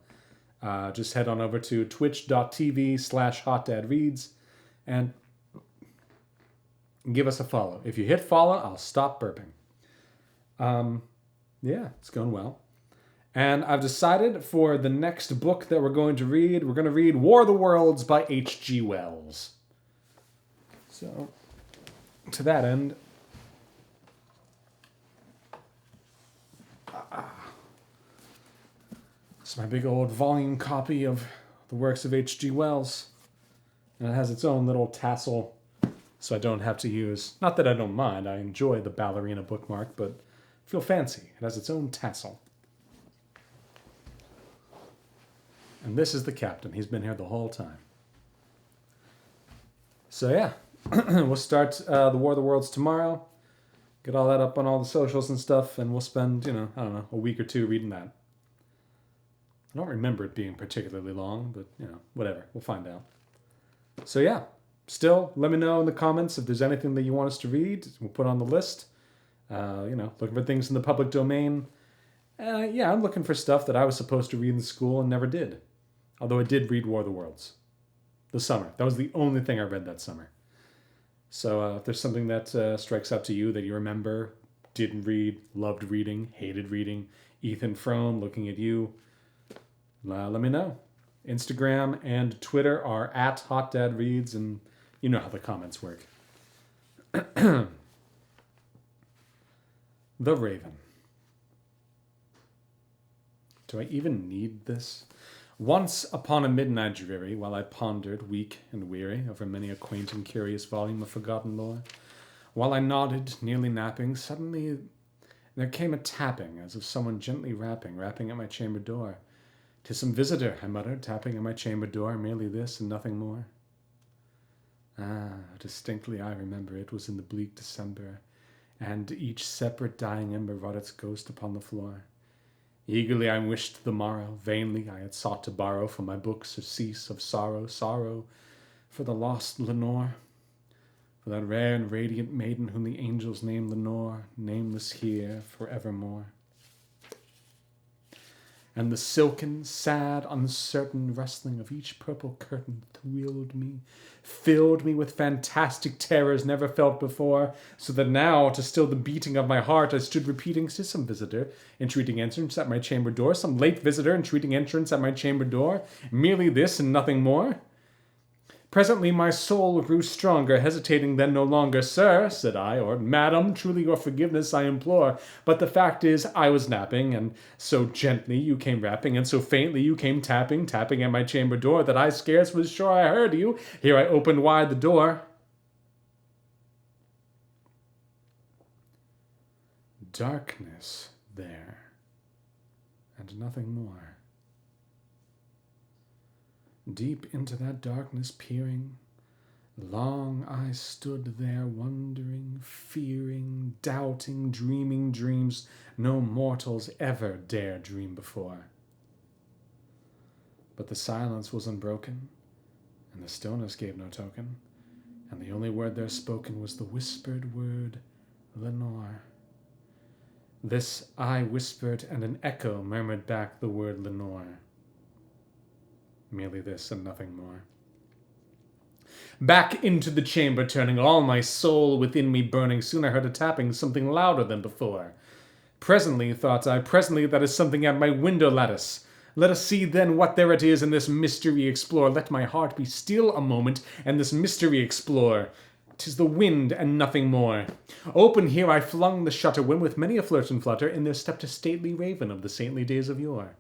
Just head on over to twitch.tv/hotdadreads and give us a follow. If you hit follow, I'll stop burping. Yeah, it's going well. And I've decided for the next book that we're going to read War of the Worlds by H.G. Wells. So, to that end, it's my big old volume copy of the works of H.G. Wells. And it has its own little tassel, so I don't have to use... Not that I don't mind, I enjoy the ballerina bookmark, but I feel fancy. It has its own tassel. And this is the captain. He's been here the whole time. So yeah, we'll start the War of the Worlds tomorrow. Get all that up on all the socials and stuff, and we'll spend, a week or two reading that. I don't remember it being particularly long, but, whatever. We'll find out. So yeah, still, let me know in the comments if there's anything that you want us to read. We'll put on the list. Looking for things in the public domain. Yeah, I'm looking for stuff that I was supposed to read in school and never did. Although I did read War of the Worlds. The summer. That was the only thing I read that summer. So if there's something that strikes out to you that you remember, didn't read, loved reading, hated reading, Ethan Frome, looking at you, let me know. Instagram and Twitter are @HotDadReads, and, You know how the comments work. The Raven. Do I even need this? Once upon a midnight dreary, while I pondered, weak and weary, over many a quaint and curious volume of forgotten lore, while I nodded, nearly napping, suddenly there came a tapping, as of someone gently rapping at my chamber door. "'Tis some visitor," I muttered, tapping at my chamber door, merely this and nothing more. Ah, distinctly I remember it was in the bleak December, and each separate dying ember wrought its ghost upon the floor. Eagerly I wished the morrow, vainly I had sought to borrow from my books surcease of sorrow, for the lost Lenore, for that rare and radiant maiden whom the angels name Lenore, nameless here forevermore. And the silken, sad, uncertain rustling of each purple curtain thrilled me, filled me with fantastic terrors never felt before, so that now, to still the beating of my heart, I stood repeating, "'Tis some visitor, entreating entrance at my chamber door, some late visitor, entreating entrance at my chamber door, merely this and nothing more." Presently my soul grew stronger, hesitating then no longer. "Sir," said I, or "Madam, truly your forgiveness I implore, but the fact is I was napping, and so gently you came rapping, and so faintly you came tapping at my chamber door, that I scarce was sure I heard you. Here I opened wide the door." Darkness there, and nothing more. Deep into that darkness peering, long I stood there wondering, fearing, doubting, dreaming dreams no mortals ever dare dream before. But the silence was unbroken, and the stillness gave no token, and the only word there spoken was the whispered word, "Lenore." This I whispered, and an echo murmured back the word "Lenore." Merely this and nothing more. Back into the chamber turning, all my soul within me burning, soon I heard a tapping, something louder than before. Presently, thought I, presently that is something at my window lattice. Let us see then what there it is, and this mystery explore. Let my heart be still a moment, and this mystery explore. 'Tis the wind and nothing more. Open here I flung the shutter, when with many a flirt and flutter in there stepped a stately raven of the saintly days of yore.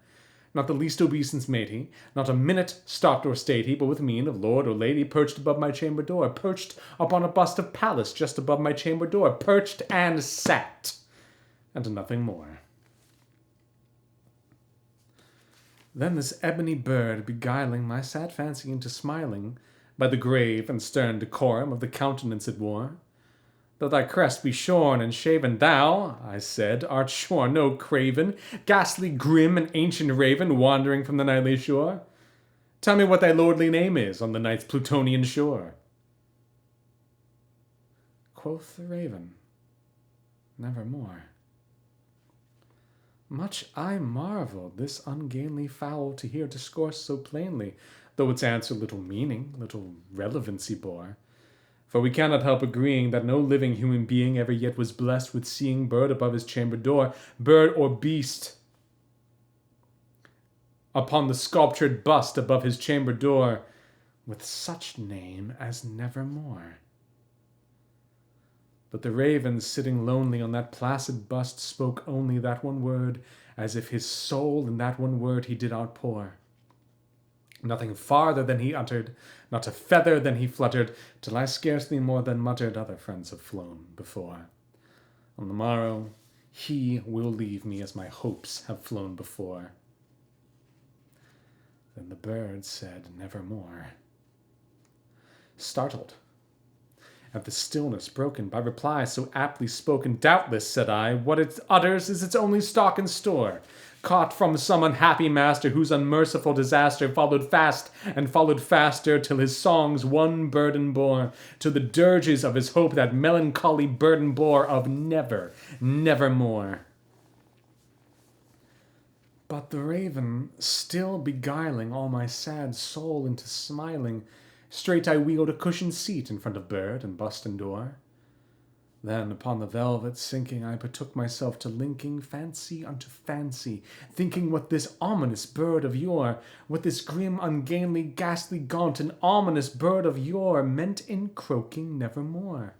Not the least obeisance made he, not a minute stopped or stayed he, but with mien of lord or lady perched above my chamber door, perched upon a bust of Pallas just above my chamber door, perched and sat, and nothing more. Then this ebony bird, beguiling my sad fancy into smiling, by the grave and stern decorum of the countenance it wore, "Though thy crest be shorn and shaven, thou," I said, "art sure no craven, ghastly, grim, and ancient raven, wandering from the nightly shore. Tell me what thy lordly name is on the night's Plutonian shore." Quoth the raven, "Nevermore." Much I marveled this ungainly fowl to hear discourse so plainly, though its answer little meaning, little relevancy bore. For we cannot help agreeing that no living human being ever yet was blessed with seeing bird above his chamber door, bird or beast upon the sculptured bust above his chamber door, with such name as Nevermore. But the raven, sitting lonely on that placid bust, spoke only that one word, as if his soul in that one word he did outpour. Nothing farther than he uttered, not a feather than he fluttered, till I scarcely more than muttered, "Other friends have flown before. On the morrow he will leave me as my hopes have flown before." Then the bird said, "Nevermore." Startled at the stillness broken by reply so aptly spoken, "Doubtless," said I, "what it utters is its only stock and store, caught from some unhappy master whose unmerciful disaster followed fast and followed faster, till his songs one burden bore, till the dirges of his hope that melancholy burden bore of never, nevermore." But the raven, still beguiling all my sad soul into smiling, straight I wheeled a cushioned seat in front of bird and bust and door. Then upon the velvet sinking, I betook myself to linking fancy unto fancy, thinking what this ominous bird of yore, what this grim, ungainly, ghastly, gaunt, and ominous bird of yore meant in croaking nevermore.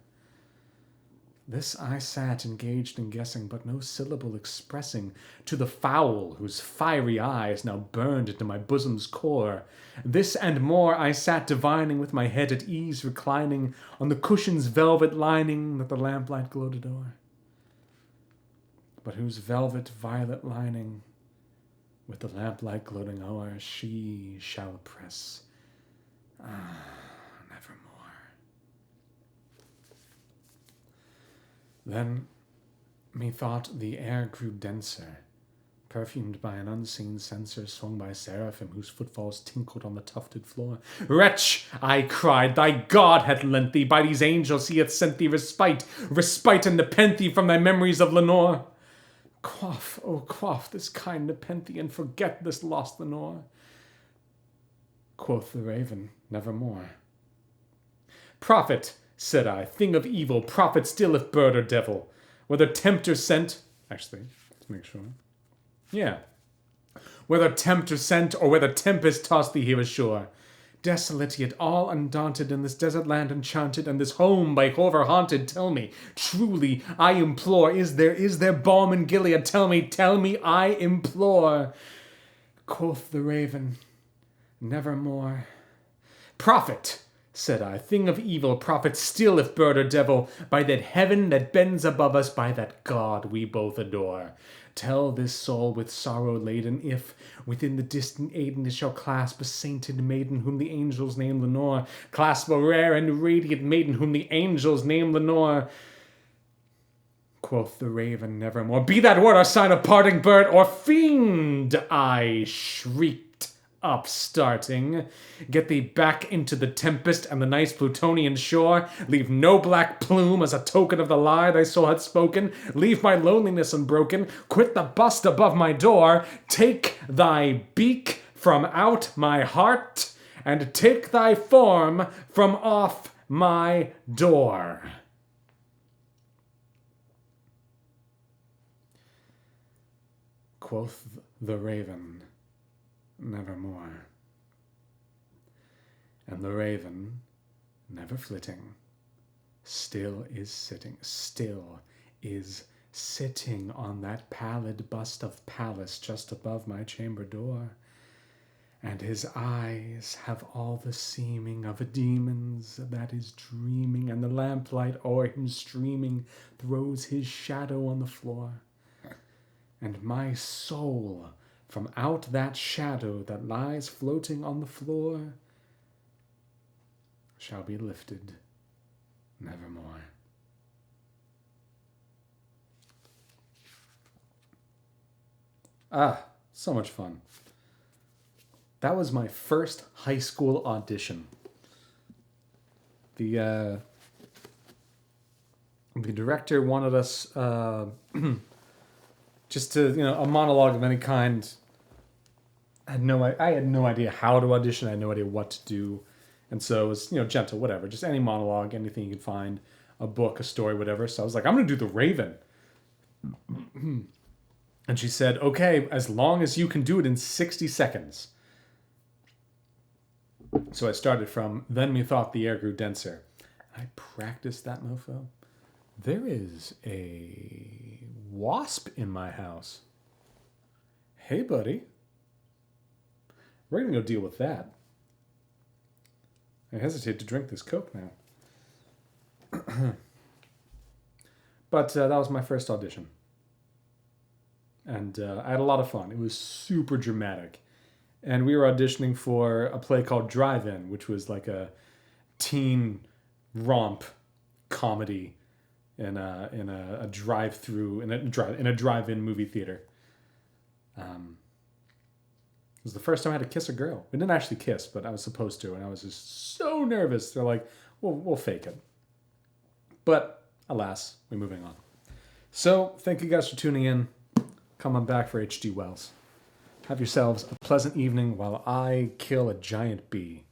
This I sat engaged in guessing, but no syllable expressing to the fowl whose fiery eyes now burned into my bosom's core. This and more I sat divining, with my head at ease reclining on the cushion's velvet lining that the lamplight gloated o'er, but whose velvet violet lining with the lamplight gloating o'er she shall oppress nevermore. Then methought the air grew denser, perfumed by an unseen censer swung by seraphim whose footfalls tinkled on the tufted floor. Wretch, I cried, thy God hath lent thee, by these angels he hath sent thee respite, and nepenthe thee from thy memories of Lenore. Quaff, oh quaff this kind nepenthe, and forget this lost Lenore. Quoth the raven, nevermore. Prophet, said I, thing of evil, prophet still if bird or devil, whether tempter sent, actually, let's make sure. Yeah. Whether tempter sent, or whether tempest tossed thee here ashore, desolate yet all undaunted in this desert land enchanted, and this home by hover haunted, tell me, truly, I implore, is there balm in Gilead? Tell me, I implore. Quoth the raven, nevermore. Prophet, said I, thing of evil, prophet still if bird or devil, by that heaven that bends above us, by that God we both adore. Tell this soul with sorrow laden, if within the distant Aiden it shall clasp a sainted maiden whom the angels name Lenore, clasp a rare and radiant maiden whom the angels name Lenore. Quoth the raven, nevermore. Be that word or sign of parting, bird or fiend, I shrieked, upstarting. Get thee back into the tempest and the nice Plutonian shore. Leave no black plume as a token of the lie thy soul hath spoken. Leave my loneliness unbroken. Quit the bust above my door. Take thy beak from out my heart, and take thy form from off my door. Quoth the raven, nevermore. And the raven, never flitting, still is sitting on that pallid bust of Pallas just above my chamber door. And his eyes have all the seeming of a demon's that is dreaming, and the lamplight o'er him streaming throws his shadow on the floor. And my soul, from out that shadow that lies floating on the floor, shall be lifted nevermore. Ah, so much fun. That was my first high school audition. The director wanted us just to, a monologue of any kind. I had no idea how to audition. I had no idea what to do. And so it was, gentle, whatever. Just any monologue, anything you could find, a book, a story, whatever. So I was like, I'm going to do The Raven. And she said, okay, as long as you can do it in 60 seconds. So I started from, then methought the air grew denser. I practiced that mofo. There is a wasp in my house. Hey, buddy. We're going to go deal with that. I hesitate to drink this Coke now. But that was my first audition. And I had a lot of fun. It was super dramatic. And we were auditioning for a play called Drive-In, which was like a teen romp comedy in a drive-through, in a drive-in movie theater. It was the first time I had to kiss a girl. We didn't actually kiss, but I was supposed to, and I was just so nervous. They're like, we'll fake it. But alas, we're moving on. So thank you guys for tuning in. Come on back for H.G. Wells. Have yourselves a pleasant evening while I kill a giant bee.